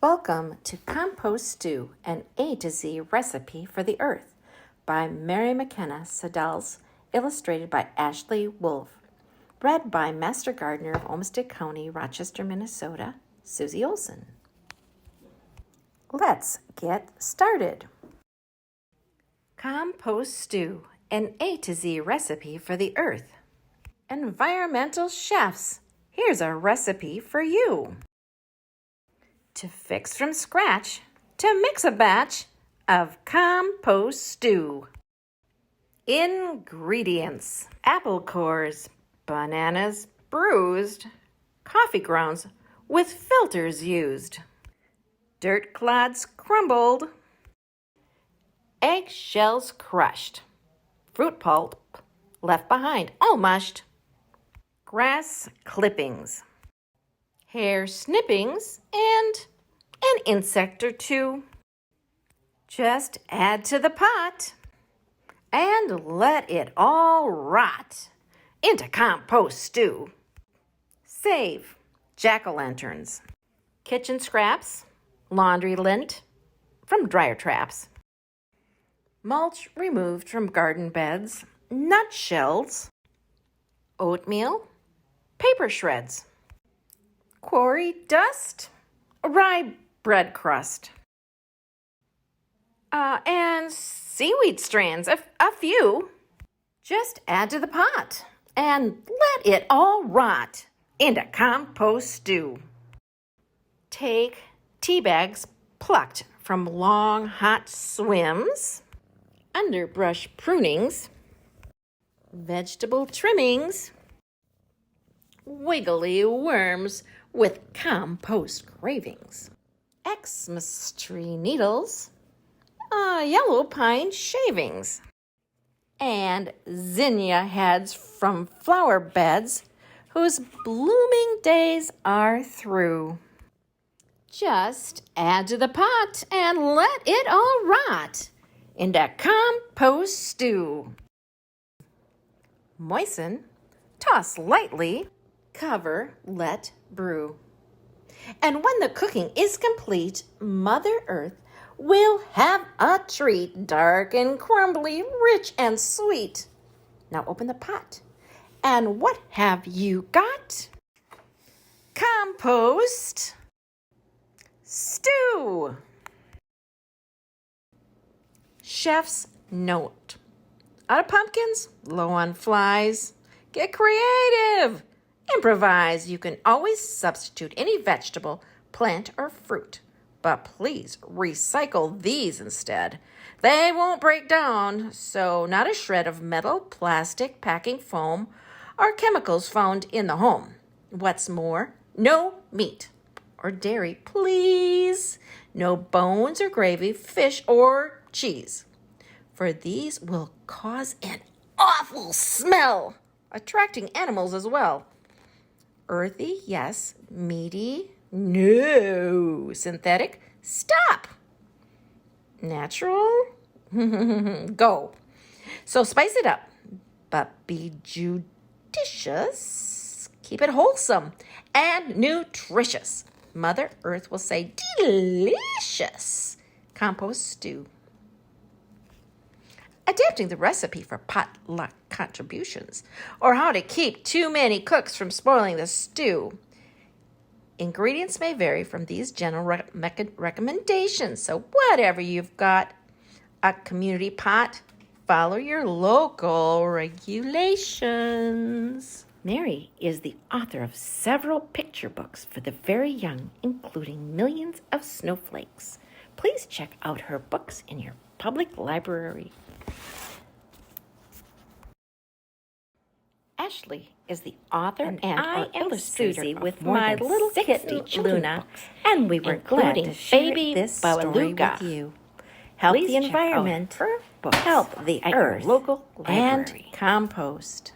Welcome to Compost Stew, an A to Z recipe for the earth by McKenna, Siddals, illustrated by Ashley Wolf, read by Master Gardener of Olmsted County, Rochester, Minnesota, Susie Olson. Let's get started. Compost Stew, an A to Z recipe for the earth. Environmental chefs, here's a recipe for you. To fix from scratch, to mix a batch of compost stew. Ingredients: apple cores, bananas bruised, coffee grounds with filters used, dirt clods crumbled, eggshells crushed, fruit pulp left behind all mushed, grass clippings, hair snippings, and an insect or two. Just add to the pot and let it all rot into compost stew. Save jack-o'-lanterns, kitchen scraps, laundry lint from dryer traps, mulch removed from garden beds, nutshells, oatmeal, paper shreds, quarry dust, rye bread crust, and seaweed strands, a few. Just add to the pot and let it all rot into compost stew. Take tea bags plucked from long hot swims, underbrush prunings, vegetable trimmings, wiggly worms with compost cravings, Xmas tree needles, yellow pine shavings, and zinnia heads from flower beds whose blooming days are through. Just add to the pot and let it all rot into compost stew. Moisten, toss lightly, cover, let brew. And when the cooking is complete, Mother Earth will have a treat, dark and crumbly, rich and sweet. Now open the pot. And what have you got? Compost stew. Chef's note: out of pumpkins, low on flies. Get creative. Improvise. You can always substitute any vegetable, plant, or fruit. But please recycle these instead. They won't break down, so not a shred of metal, plastic, packing foam, or chemicals found in the home. What's more, no meat or dairy, please. No bones or gravy, fish or cheese. For these will cause an awful smell, attracting animals as well. Earthy, yes. Meaty, no. Synthetic, stop. Natural, go. So spice it up, but be judicious. Keep it wholesome and nutritious. Mother Earth will say delicious. Compost stew. Adapting the recipe for potluck contributions, or how to keep too many cooks from spoiling the stew. Ingredients may vary from these general recommendations, so whatever you've got, a community pot, follow your local regulations. Mary is the author of several picture books for the very young, including Millions of Snowflakes. Please check out her books in your public library. Ashley is the author and I am Susie with my little kitten Luna, and we were glad to share this story with you. Help the environment, help the earth, and compost.